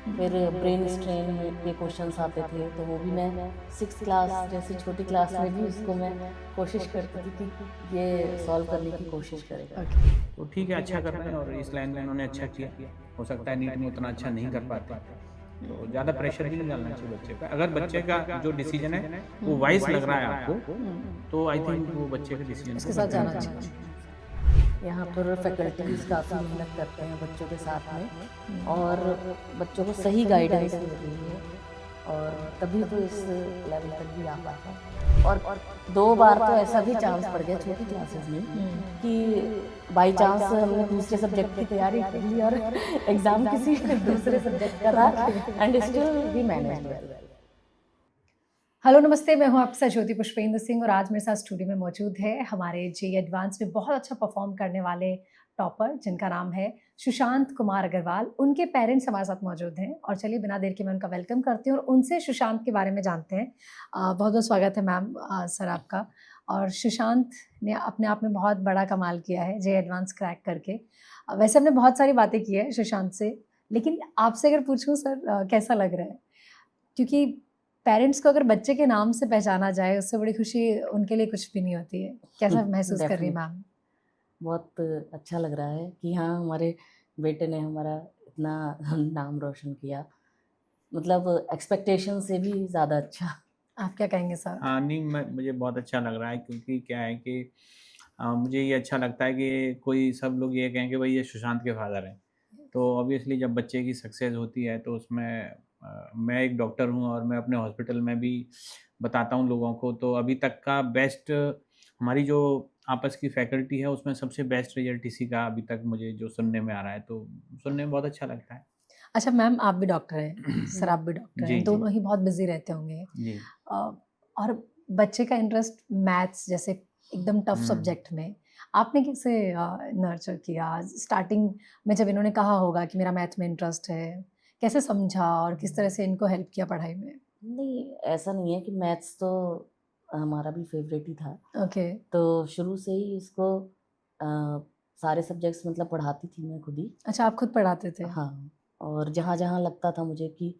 फिर brain strain के questions आते थे, तो वो भी मैं 6th क्लास जैसी छोटी क्लास में भी उसको मैं कोशिश करती थी कि ये सॉल्व करने की कोशिश करें। ओके। तो ठीक है, अच्छा कर रहे हैं और इस लाइन में उन्होंने अच्छा किया। हो सकता है नीट में उतना अच्छा नहीं कर पाते, तो ज़्यादा प्रेशर भी नहीं डालना चाहिए बच्चे पे। अगर बच्चे का जो डिसीजन है वो वाइस लग रहा है आपको, तो आई थिंक वो बच्चे के डिसीजन को उसके साथ कंटिन्यू जाना करना चाहिए। चाहिए। यहाँ पर फैकल्टीज़ काफ़ी मेहनत करते हैं बच्चों के साथ में, और बच्चों को सही गाइडेंस मिल रही है, और तभी तो इस लेवल तक भी आ पाता है। और 2 बार तो ऐसा भी चांस पड़ गया छोटी क्लासेस में कि बाय चांस हमने दूसरे सब्जेक्ट की तैयारी कर ली और एग्ज़ाम किसी दूसरे सब्जेक्ट का था, and still we managed well. Hello नमस्ते, मैं हूँ आपके साथ ज्योति पुष्पेंद्र सिंह और आज मेरे साथ स्टूडियो में मौजूद है हमारे जेईई एडवांस में बहुत अच्छा परफॉर्म करने वाले टॉपर जिनका नाम है सुशांत कुमार अग्रवाल। उनके पेरेंट्स हमारे साथ मौजूद हैं और चलिए बिना देर के मैं उनका वेलकम करती हूँ और उनसे सुशांत के बारे में जानते हैं। बहुत बहुत स्वागत है मैम सर आपका। और सुशांत ने अपने आप में बहुत बड़ा कमाल किया है जेईई एडवांस क्रैक करके। वैसे हमने बहुत सारी बातें की है सुशांत से, लेकिन आपसे अगर पूछूं सर कैसा लग रहा है, क्योंकि पेरेंट्स को अगर बच्चे के नाम से पहचाना जाए उससे बड़ी खुशी उनके लिए कुछ भी नहीं होती है। कैसा महसूस कर रही हैं डेफिनेटली मैम? बहुत अच्छा लग रहा है कि हाँ, हमारे बेटे ने हमारा इतना नाम रोशन किया, मतलब एक्सपेक्टेशन से भी ज़्यादा अच्छा। आप क्या कहेंगे सर? हाँ, नहीं मैं मुझे बहुत अच्छा लग रहा है, क्योंकि क्या है कि मुझे ये अच्छा लगता है कि कोई सब लोग ये कहें कि भाई ये सुशांत के फादर हैं। तो ऑब्वियसली जब बच्चे की सक्सेस होती है तो उसमें मैं एक डॉक्टर हूँ और मैं अपने हॉस्पिटल में भी बताता हूँ लोगों को, तो अभी तक का बेस्ट हमारी जो आपस की फैकल्टी है उसमें सबसे बेस्ट रिजल्ट इसी का अभी तक मुझे जो सुनने में आ रहा है, तो सुनने में बहुत अच्छा लगता है। अच्छा मैम, आप भी डॉक्टर हैं, सर आप भी डॉक्टर हैं, जी, जी। दोनों ही बहुत बिज़ी रहते होंगे। जी। अ, और बच्चे का इंटरेस्ट मैथ्स जैसे एकदम टफ हुँ। सब्जेक्ट में आपने कैसे नर्चर किया? स्टार्टिंग में जब इन्होंने कहा होगा कि मेरा मैथ में इंटरेस्ट है, कैसे समझा और किस तरह से इनको हेल्प किया पढ़ाई में? नहीं, ऐसा नहीं है कि मैथ्स तो हमारा भी फेवरेट ही था। ओके। तो शुरू से ही इसको अ, सारे सब्जेक्ट्स मतलब पढ़ाती थी मैं खुद ही। अच्छा, आप खुद पढ़ाते थे? हाँ, और जहाँ-जहाँ लगता था मुझे कि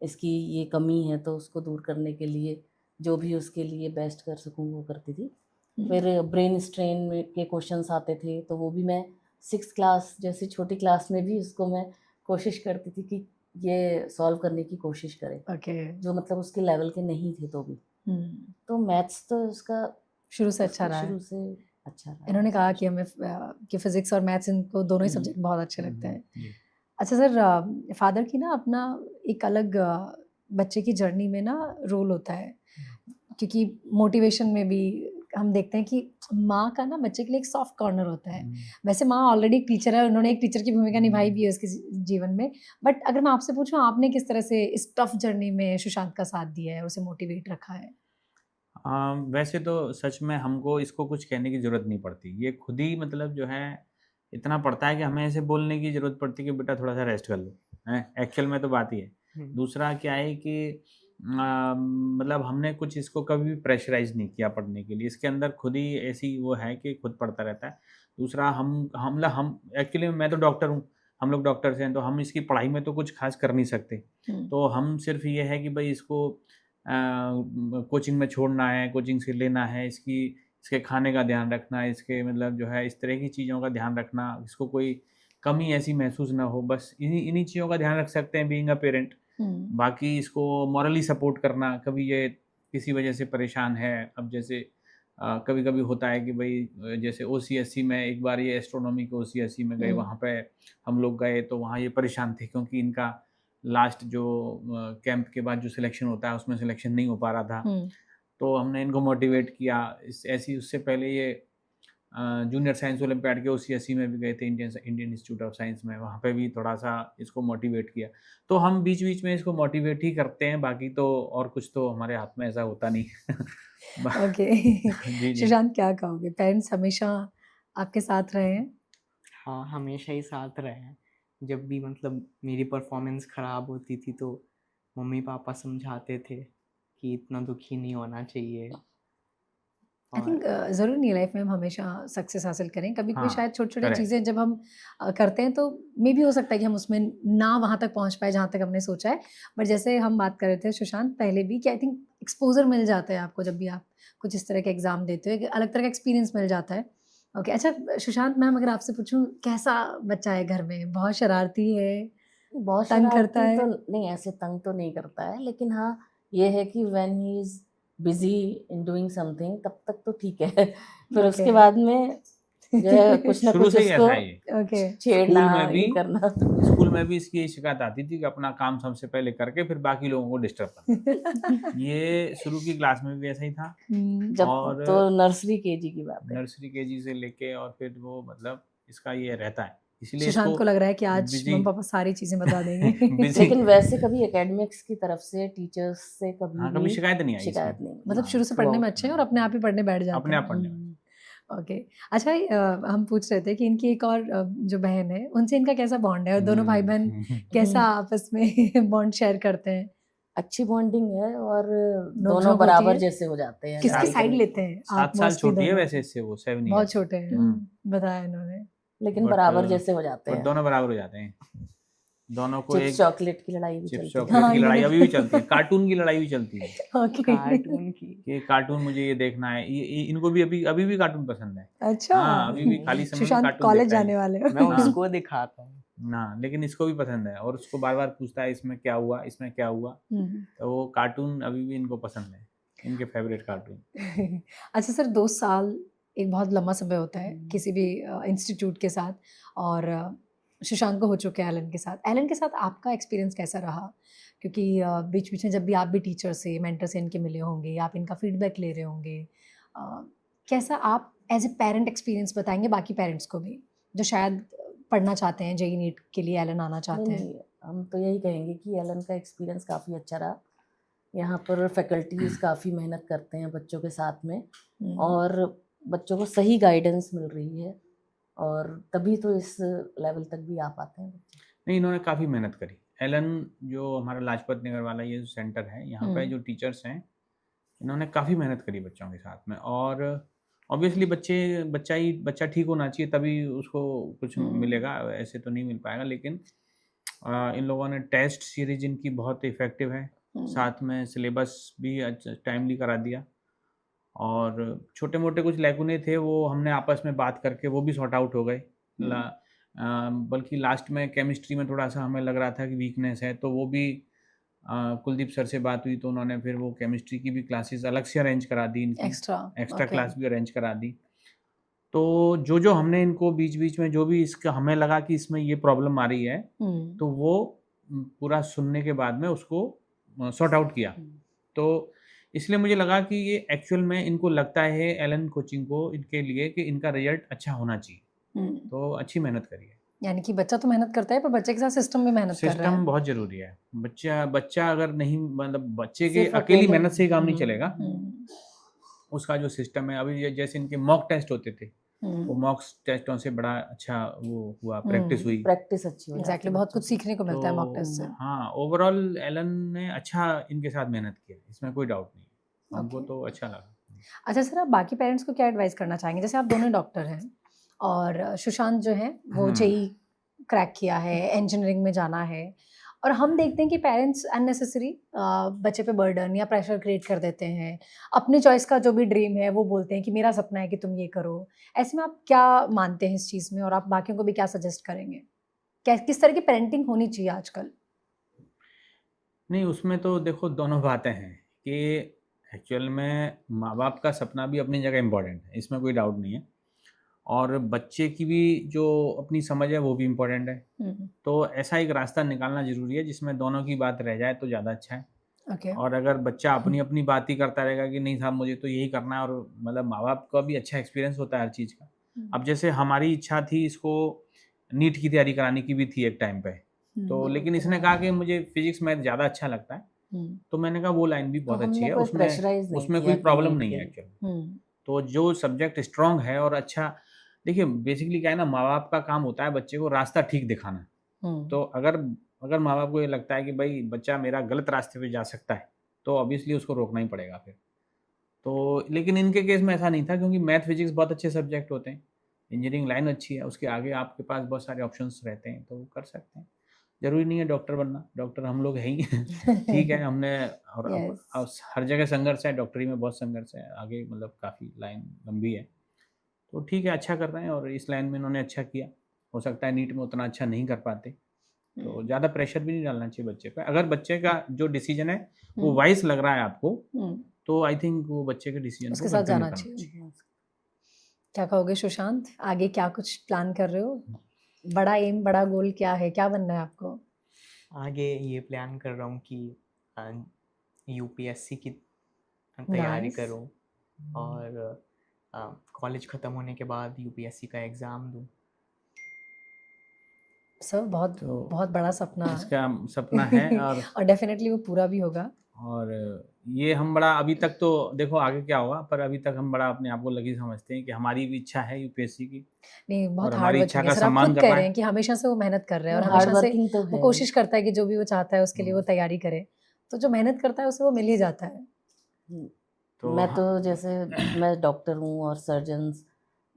इसकी ये कमी है, तो उसको दूर करने के लिए जो भी उसके लिए बेस्ट कर सकूँ वो करती थी। हुँ। फिर ब्रेन स्ट्रेन में के क्वेश्चंस आते थे, तो वो भी मैं 6th क्लास जैसी छोटी क्लास में भी उसको मैं कोशिश करती थी कि ये सॉल्व करने की कोशिश करे, ओके। जो मतलब उसके लेवल के नहीं थे तो भी। हुँ। तो मैथ्स तो उसका शुरू से अच्छा उसके रहा है। शुरू से अच्छा रहा है इन्होंने ऐसा कहा कुछ कि नहीं। कि फ़िज़िक्स और मैथ्स इनको दोनों ही हुँ, सब्जेक्ट बहुत अच्छे हुँ, लगते हुँ। हैं। जी। अच्छा सर, फ़ादर की ना अपना एक अलग बच्चे की जर्नी में ना रोल होता है, क्योंकि मोटिवेशन में भी हम देखते हैं कि माँ का ना बच्चे के लिए एक सॉफ्ट कॉर्नर होता है। हुँ। वैसे माँ ऑलरेडी एक टीचर है, उन्होंने एक टीचर की भूमिका निभाई भी है उसके जीवन में। बट अगर मैं आपसे पूछूँ, आपने किस तरह से इस टफ जर्नी में सुशांत का साथ दिया है, उसे मोटिवेट रखा है? वैसे तो सच में हमको इसको कुछ कहने की ज़रूरत नहीं पड़ती। ये खुद ही मतलब जो है इतना पड़ता है कि हमें ऐसे बोलने की ज़रूरत पड़ती है कि बेटा थोड़ा-सा रेस्ट कर लो, हैं? एक्चुअल में तो बात ये है। दूसरा क्या है कि मतलब हमने कुछ इसको कभी भी प्रेशराइज़ नहीं किया पढ़ने के लिए। इसके अंदर खुद ही ऐसी वो है कि खुद पढ़ता रहता है। दूसरा हम एक्चुअली मैं तो डॉक्टर हूँ, हम लोग डॉक्टर्स हैं, तो हम इसकी पढ़ाई में तो कुछ ख़ास कर नहीं सकते। हुँ। तो हम सिर्फ़ ये है कि भई इसको कोचिंग में छोड़ना है, कोचिंग से लेना है, इसके खाने का ध्यान रखना है, इसके मतलब जो है इस तरह की चीज़ों का ध्यान रखना, इसको कोई कमी ऐसी महसूस ना हो, बस इन्हीं इन्हीं चीज़ों का ध्यान रख सकते हैं बीइंग अ पेरेंट। हुँ। बाकी इसको मॉरली सपोर्ट करना, कभी ये किसी वजह से परेशान है, अब जैसे कभी-कभी होता है कि भई जैसे ओसीएससी में एक बार ये एस्ट्रोनॉमी के ओसीएससी में गए, हुँ। वहाँ पे हम लोग गए तो वहाँ ये परेशान थे, क्योंकि इनका लास्ट जो कैंप के बाद जो सिलेक्शन होता है उसमें सिलेक्शन नहीं हो पा रहा था। हुँ। तो हमने इनको मोटिवेट किया। इस ऐसी उससे पहले ये जूनियर साइंस ओलंपियाड के ओसीएससी में भी गए थे, इंडियन इंस्टीट्यूट ऑफ साइंस में, वहाँ पे भी थोड़ा-सा इसको मोटिवेट किया। तो हम बीच-बीच में इसको मोटिवेट ही करते हैं, बाकी तो और कुछ तो हमारे हाथ में ऐसा होता नहीं। बा ओके। जी, जी। सुशांत, क्या कहोगे? पेरेंट्स हमेशा आपके साथ रहे हैं? हाँ, हमेशा ही साथ रहे हैं। जब भी मतलब मेरी परफ़ॉर्मेंस ख़राब होती थी तो मम्मी-पापा समझाते थे कि इतना दुखी नहीं होना चाहिए। आई थिंक ज़रूरी नहीं है लाइफ में हम हमेशा सक्सेस हासिल करें, कभी कभी हाँ, शायद छोटी छोटी correct. चीज़ें जब हम करते हैं तो मे भी हो सकता है कि हम उसमें ना वहाँ तक पहुँच पाए जहाँ तक हमने सोचा है। बट जैसे हम बात कर रहे थे सुशांत पहले भी कि आई थिंक एक्सपोजर मिल जाता है आपको जब भी आप कुछ इस तरह के एग्जाम देते हो, एक अलग तरह का एक्सपीरियंस मिल जाता है। ओके अच्छा सुशांत मैम अगर आपसे पूछूं कैसा बच्चा है घर में, बहुत शरारती है, बहुत तंग करता शरारती है? तो नहीं, ऐसे तंग तो नहीं करता है, लेकिन हाँ ये है कि when he is busy in doing something तब तक तो ठीक है। फिर उसके Okay. बाद में जो है कुछ ना शुरू कुछ से ही उसको ऐसा है ये। ओके छेड़ना स्कूल में भी ये करना। स्कूल में भी इसकी यही शिकायत आती थी कि अपना काम सबसे पहले करके फिर बाकी लोगों को डिस्टर्ब करना। ये शुरू की क्लास में भी ऐसा ही था जब और तो नर्सरी केजी की बात है। नर्सरी केजी से लेके और फिर वो मतलब इसका ये रहता है, इसलिए सुशांत इसको को लग रहा है कि आज बिजी मम्मी पापा सारी चीजें बता देंगे। बिजी लेकिन वैसे कभी एकेडमिक्स की तरफ से टीचर्स से कभी हाँ कभी भी शिकायत नहीं आई शिकायत इसमें। नहीं। मतलब हाँ, शुरू से पढ़ने में throughout। अच्छे हैं और अपने आप ही पढ़ने बैठ जाते अपने हैं। आप पढ़ने में। ओके अच्छा हम पूछ रहे थे कि इनकी एक और जो बहन है उनसे इनका कैसा बॉन्ड है और दोनों भाई बहन कैसा आपस में बॉन्ड शेयर करते हैं? अच्छी बॉन्डिंग है और नोक-झोंक दोनों होती बराबर है? जैसे हो जाते हैं किसकी लड़ाई साइड करने लेते हैं आप? 7 साल मोस्टली छोटी है दोनों वैसे इससे, वो 7 बहुत ईयर्स। छोटे हैं, बताया इन्होंने। लेकिन But, बराबर जैसे हो जाते बट हैं। दोनों बराबर हो जाते हैं, दोनों को चिप्स एक चॉकलेट की लड़ाई भी चिप्स चलती है। चॉकलेट हाँ, की लड़ाई ये- अभी भी चलती है, कार्टून की लड़ाई भी चलती है ओके कार्टून की कि कार्टून मुझे ये देखना है, ये इनको भी अभी भी कार्टून पसंद है। अच्छा हाँ अभी भी खाली समय में सुशांत कार्टून कॉलेज देखता है जाने ये। वाले हो। मैं हाँ। उसको दिखाता हूँ। ना लेकिन इसको भी पसंद है और उसको बार बार पूछता है इसमें क्या हुआ, इसमें क्या हुआ, तो वो कार्टून अभी भी इनको पसंद है, इनके फेवरेट कार्टून। अच्छा सर 2 साल एक बहुत लंबा समय होता है किसी भी इंस्टीट्यूट के साथ और सुशांत को हो चुके हैं एलन के साथ। एलन के साथ आपका एक्सपीरियंस कैसा रहा? क्योंकि बीच बीच में जब भी आप भी टीचर से मेंटर से इनके मिले होंगे, आप इनका फीडबैक ले रहे होंगे, कैसा आप एज ए पेरेंट एक्सपीरियंस बताएंगे बाकी पेरेंट्स को भी जो शायद पढ़ना चाहते हैं, जेई नीट के लिए एलन आना चाहते हैं? नहीं, हम तो यही कहेंगे कि एलन का एक्सपीरियंस काफ़ी अच्छा रहा। यहाँ पर फैकल्टीज़ काफ़ी मेहनत करते हैं बच्चों के साथ में और बच्चों को सही गाइडेंस मिल रही है और तभी तो इस लेवल तक भी आ पाते हैं बच्चे। नहीं इन्होंने काफ़ी मेहनत करी। एलन जो हमारा लाजपत नगर वाला ये जो सेंटर है, यहाँ पे जो टीचर्स हैं इन्होंने काफ़ी मेहनत करी बच्चों के साथ में और ऑब्वियसली बच्चा ठीक होना चाहिए तभी उसको कुछ मिलेगा, ऐसे तो नहीं मिल पाएगा। लेकिन इन लोगों ने टेस्ट सीरीज इनकी बहुत इफ़ेक्टिव है, साथ में सिलेबस भी टाइमली करा दिया और छोटे मोटे कुछ लैकुने थे वो हमने आपस में बात करके वो भी सॉर्ट आउट हो गए। बल्कि लास्ट में केमिस्ट्री में थोड़ा सा हमें लग रहा था कि वीकनेस है, तो वो भी कुलदीप सर से बात हुई तो उन्होंने फिर वो केमिस्ट्री की भी क्लासेस अलग से अरेंज करा दी, इनकी एक्स्ट्रा क्लास भी अरेंज करा दी। तो जो हमने इनको बीच बीच में जो भी इसका हमें लगा कि इसमें ये प्रॉब्लम आ रही है तो वो पूरा सुनने के बाद में उसको सॉर्ट आउट किया। तो इसलिए मुझे लगा कि ये एक्चुअल में इनको लगता है एलन कोचिंग को इनके लिए कि इनका रिजल्ट अच्छा होना चाहिए, तो अच्छी मेहनत करिए। यानी कि बच्चा तो मेहनत करता है पर बच्चे के साथ सिस्टम भी मेहनत कर रहा है। सिस्टम बहुत जरूरी है। बच्चा अगर नहीं मतलब बच्चे के सिर्फ अकेली अकेले- मेहनत से ही काम नहीं चलेगा। उसका जो सिस्टम है अभी जैसे इनके मॉक टेस्ट होते थे वो मॉक टेस्टों से बड़ा अच्छा वो हुआ, प्रैक्टिस हुई। प्रैक्टिस अच्छी हो जाती एग्जैक्टली है बहुत बच्चों कुछ की। सीखने को मिलता है मॉक टेस्ट से। हाँ ओवरऑल एलन ने अच्छा इनके साथ मेहनत की, इसमें कोई डाउट नहीं, हमको Okay. तो अच्छा लगा। अच्छा सर आप बाकी पेरेंट्स को क्या एडवाइस करना चाहेंगे? जैसे आप दोनों डॉक्टर हैं और सुशांत जो है वो जेई क्रैक किया है, इंजीनियरिंग में जाना है और हम देखते हैं कि पेरेंट्स अननेसेसरी बच्चे पे बर्डन या प्रेशर क्रिएट कर देते हैं। अपनी चॉइस का जो भी ड्रीम है वो बोलते हैं कि मेरा सपना है कि तुम ये करो। ऐसे में आप क्या मानते हैं इस चीज़ में और आप बाकियों को भी क्या सजेस्ट करेंगे? किस तरह की पेरेंटिंग होनी चाहिए आजकल? नहीं उसमें तो देखो दोनों बातें हैं कि एक्चुअल में माँ बाप का सपना भी अपनी जगह इम्पोर्टेंट है, इसमें कोई डाउट नहीं है, और बच्चे की भी जो अपनी समझ है वो भी इम्पोर्टेंट है। तो ऐसा एक रास्ता निकालना ज़रूरी है जिसमें दोनों की बात रह जाए तो ज़्यादा अच्छा है। ओके और अगर बच्चा अपनी अपनी बात ही करता रहेगा कि नहीं साहब मुझे तो यही करना है, और मतलब माँ बाप का भी अच्छा एक्सपीरियंस होता है हर चीज़ का। अब जैसे हमारी इच्छा थी इसको नीट की तैयारी कराने की भी थी एक टाइम पे, तो लेकिन इसने कहा कि मुझे फिजिक्स मैथ ज़्यादा अच्छा लगता है, तो मैंने कहा वो लाइन भी बहुत अच्छी है, उसमें कोई प्रॉब्लम नहीं है एक्चुअली। तो जो सब्जेक्ट स्ट्रांग है और अच्छा, देखिए बेसिकली क्या है ना, माँ बाप का काम होता है बच्चे को रास्ता ठीक दिखाना। तो अगर माँ बाप को ये लगता है कि भाई बच्चा मेरा गलत रास्ते पे जा सकता है तो ऑब्वियसली उसको रोकना ही पड़ेगा फिर। तो लेकिन इनके केस में ऐसा नहीं था, क्योंकि मैथ फिजिक्स बहुत अच्छे सब्जेक्ट होते हैं, इंजीनियरिंग लाइन अच्छी है, उसके आगे आपके पास बहुत सारे ऑप्शंस रहते हैं, तो वो कर सकते हैं। ज़रूरी नहीं है डॉक्टर बनना, डॉक्टर हम लोग हैं ही ठीक है, हमने और अब हर जगह संघर्ष है, डॉक्टरी में बहुत संघर्ष है, आगे मतलब काफ़ी लाइन लंबी है। तो ठीक है, अच्छा कर रहे हैं, और इस लाइन में इन्होंने अच्छा किया। हो सकता है नीट में उतना अच्छा नहीं कर पाते, तो ज़्यादा प्रेशर भी नहीं डालना चाहिए बच्चे पे। अगर बच्चे का जो डिसीजन है वो वाइस लग रहा है आपको, तो आई थिंक वो बच्चे के डिसीजन उसके को साथ कंटिन्यू जाना करना चाहिए। क्या कहोगे सुशांत, आगे क्या कुछ प्लान कर रहे हो? बड़ा एम, बड़ा गोल क्या है, क्या बनना है आपको? आगे ये प्लान कर रहा हूँ कि यूपीएससी की तैयारी Nice. करूँ, और कॉलेज ख़त्म होने के बाद यूपीएससी का एग्ज़ाम दूँ। सर बहुत तो बहुत बड़ा सपना इसका सपना है, और डेफिनेटली वो पूरा भी होगा। और ये हम बड़ा अभी तक तो देखो आगे क्या होगा, पर अभी तक हम बड़ा अपने आप को लकी समझते हैं कि हमारी भी इच्छा है यूपीएससी की, नहीं, बहुत और हार्ड हमारी इच्छा वर्किंग है का सर, आप सम्मान खुद कर कह रहा रहे है। हैं कि हमेशा से वो मेहनत कर रहे हैं और हार्ड हमेशा से वर्किंग तो वो है। कोशिश करता है कि जो भी वो चाहता है उसके लिए वो तैयारी करे, तो जो मेहनत करता है उसे वो मिल ही जाता है। तो मैं तो जैसे मैं डॉक्टर हूँ और सर्जन्स,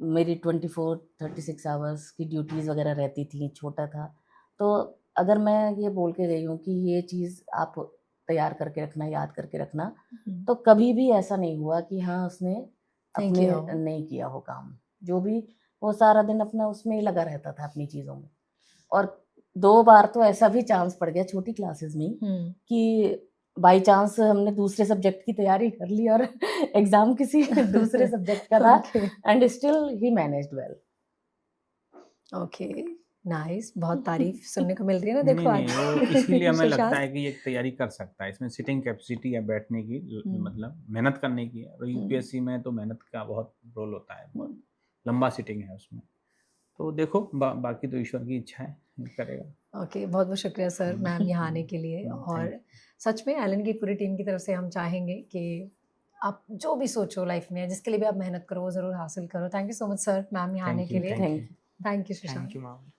मेरी 24-36 आवर्स की ड्यूटीज़ वगैरह रहती थी, छोटा था, तो अगर मैं ये बोल के गई हूँ कि ये चीज़ आप तैयार करके रखना, याद करके रखना, तो कभी भी ऐसा नहीं हुआ कि हाँ उसने नहीं अपने किया हो। नहीं किया हो काम। जो भी वो सारा दिन अपना उसमें ही लगा रहता था अपनी चीज़ों में। और 2 बार तो ऐसा भी चांस पड़ गया छोटी क्लासेस में ही कि बाय चांस हमने दूसरे सब्जेक्ट की तैयारी कर ली और एग्जाम किसी दूसरे सब्जेक्ट का था, and still he managed well. Okay, nice, बहुत तारीफ सुनने को मिल रही है ना, देखो नहीं आज। वो इसीलिए हमें लगता सुशांत, है कि ये तैयारी कर सकता है, इसमें सिटिंग कैपेसिटी है, बैठने की मतलब मेहनत करने की है, और यूपीएससी में तो मेहनत का बहुत रोल होता है, बहुत लंबा सिटिंग है उसमें। तो देखो बाकी तो ईश्वर की इच्छा है, करेगा। ओके, बहुत बहुत शुक्रिया सर मैम यहाँ आने के लिए। और सच में एलन की पूरी टीम की तरफ से हम चाहेंगे कि आप जो भी सोचो लाइफ में, जिसके लिए भी आप मेहनत करो, वो ज़रूर हासिल करो। Thank you so much sir ma'am यहाँ आने के लिए। Thank you. Thank you Sushant. Thank you ma'am.